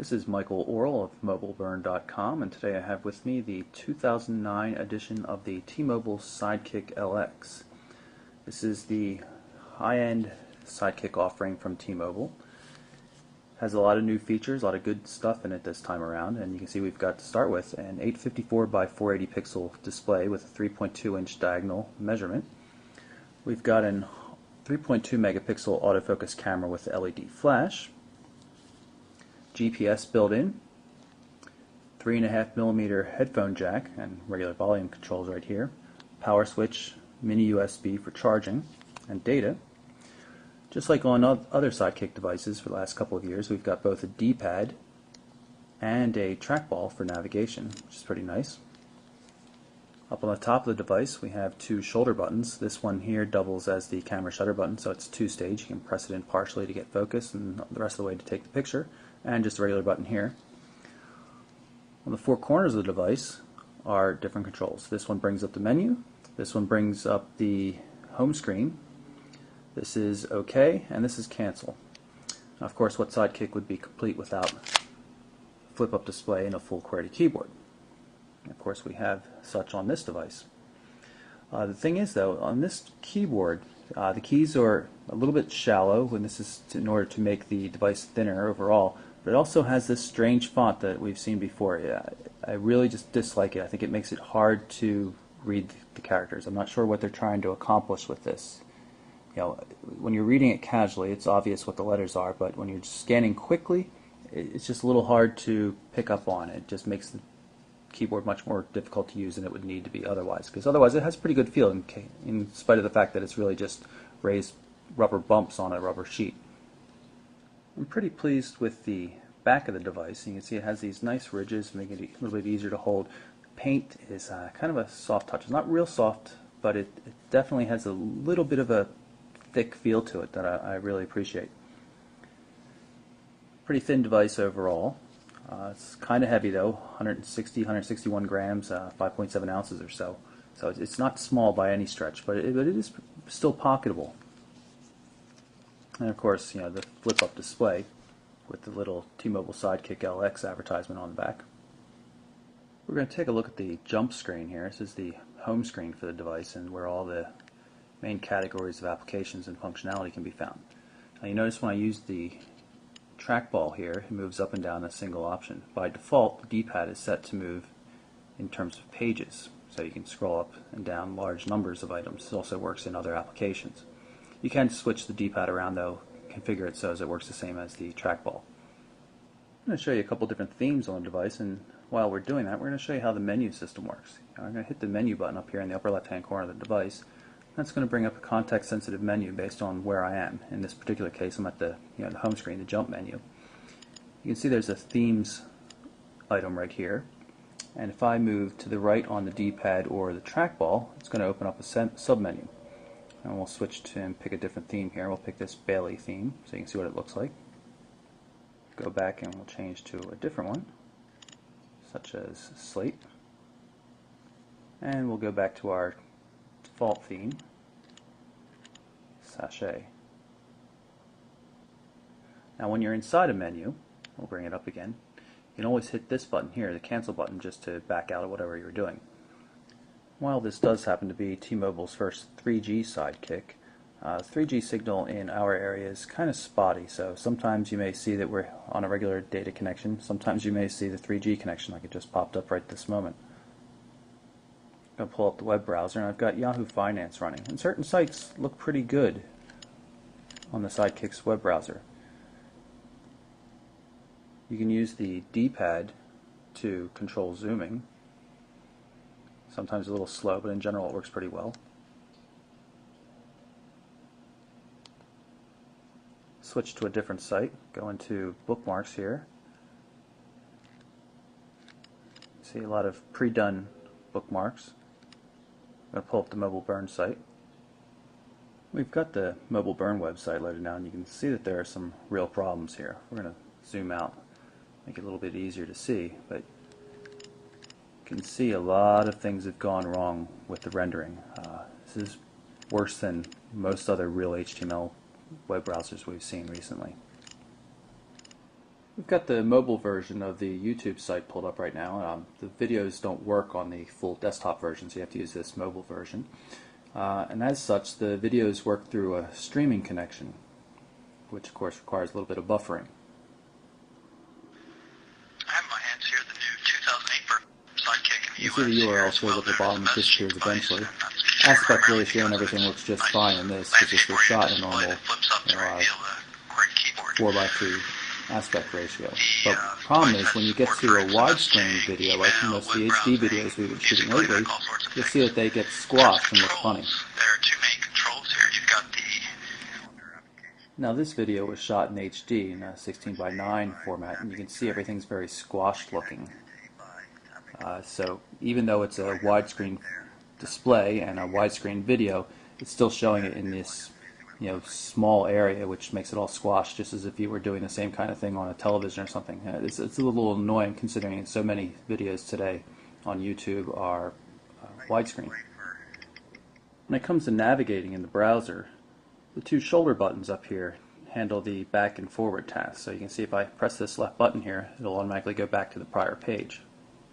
This is Michael Orrell of MobileBurn.com, and today I have with me the 2009 edition of the T-Mobile Sidekick LX. This is the high-end Sidekick offering from T-Mobile. Has a lot of new features, a lot of good stuff in it this time around, and you can see we've got to start with an 854 by 480 pixel display with a 3.2 inch diagonal measurement. We've got an 3.2 megapixel autofocus camera with LED flash, GPS built in, 3.5mm headphone jack and regular volume controls right here, power switch, mini USB for charging, and data. Just like on other Sidekick devices for the last couple of years, we've got both a D-pad and a trackball for navigation, which is pretty nice. Up on the top of the device we have two shoulder buttons. This one here doubles as the camera shutter button, so it's two-stage. You can press it in partially to get focus and the rest of the way to take the picture, and just a regular button here. On the four corners of the device are different controls. This one brings up the menu, this one brings up the home screen, this is OK, and this is cancel. Now, of course, what Sidekick would be complete without flip-up display and a full QWERTY keyboard? Of course, we have such on this device. The thing is, though, on this keyboard, the keys are a little bit shallow, and this is in order to make the device thinner overall, but it also has this strange font that we've seen before. I really just dislike it. I think it makes it hard to read the characters. I'm not sure what they're trying to accomplish with this. You know, when you're reading it casually, it's obvious what the letters are, but when you're scanning quickly, it's just a little hard to pick up on. It just makes the keyboard much more difficult to use than it would need to be otherwise, because otherwise it has a pretty good feel in spite of the fact that it's really just raised rubber bumps on a rubber sheet. I'm pretty pleased with the back of the device. You can see it has these nice ridges, making it a little bit easier to hold. The paint is kind of a soft touch. It's not real soft, but it definitely has a little bit of a thick feel to it that I really appreciate. Pretty thin device overall. It's kind of heavy though, 161 grams, 5.7 ounces or so. So it's not small by any stretch, but it is still pocketable. And of course, you know, the flip-up display with the little T-Mobile Sidekick LX advertisement on the back. We're going to take a look at the jump screen here. This is the home screen for the device and where all the main categories of applications and functionality can be found. Now you notice when I use the trackball here, it moves up and down a single option. By default, the D-pad is set to move in terms of pages, so you can scroll up and down large numbers of items. This also works in other applications. You can switch the D-pad around though, configure it so as it works the same as the trackball. I'm going to show you a couple different themes on the device, and while we're doing that, we're going to show you how the menu system works. I'm going to hit the menu button up here in the upper left-hand corner of the device. That's going to bring up a context-sensitive menu based on where I am. In this particular case, I'm at the the home screen, the jump menu. You can see there's a themes item right here, and if I move to the right on the D-pad or the trackball, it's going to open up a sub-menu. And we'll switch to and pick a different theme here. We'll pick this Bailey theme so you can see what it looks like. Go back and we'll change to a different one, such as Slate. And we'll go back to our default theme, Sachet. Now when you're inside a menu, we'll bring it up again, you can always hit this button here, the cancel button, just to back out of whatever you're doing. While this does happen to be T-Mobile's first 3G Sidekick, 3G signal in our area is kind of spotty, so sometimes you may see that we're on a regular data connection, sometimes you may see the 3G connection like it just popped up right this moment. I'm going to pull up the web browser and I've got Yahoo Finance running, and certain sites look pretty good on the Sidekick's web browser. You can use the D-pad to control zooming. Sometimes a little slow, but in general it works pretty well. Switch to a different site, go into bookmarks here. See a lot of pre-done bookmarks. I'm going to pull up the Mobile Burn site. We've got the Mobile Burn website loaded now, and you can see that there are some real problems here. We're going to zoom out, make it a little bit easier to see, but you can see a lot of things have gone wrong with the rendering. This is worse than most other real HTML web browsers we've seen recently. We've got the mobile version of the YouTube site pulled up right now. The videos don't work on the full desktop version, so you have to use this mobile version. And as such, the videos work through a streaming connection, which of course requires a little bit of buffering. I have in my hands here the new 2008 Sidekick in the You see the URL shows at the bottom, it disappears eventually. Aspect ratio and everything looks just fine in this because this was shot in a normal 4:3 aspect ratio. But the problem is when you get to a widescreen video, like most of the HD videos we've been shooting lately, you'll see that they get squashed and look funny. There are two main controls here. You've got the... Now this video was shot in HD in a 16:9 format, and you can see everything's very squashed looking. So even though it's a widescreen display and a widescreen video, it's still showing it in this small area, which makes it all squashed, just as if you were doing the same kind of thing on a television or something. It's a little annoying considering so many videos today on YouTube are widescreen. When it comes to navigating in the browser, the two shoulder buttons up here handle the back and forward tasks. So you can see if I press this left button here, it'll automatically go back to the prior page.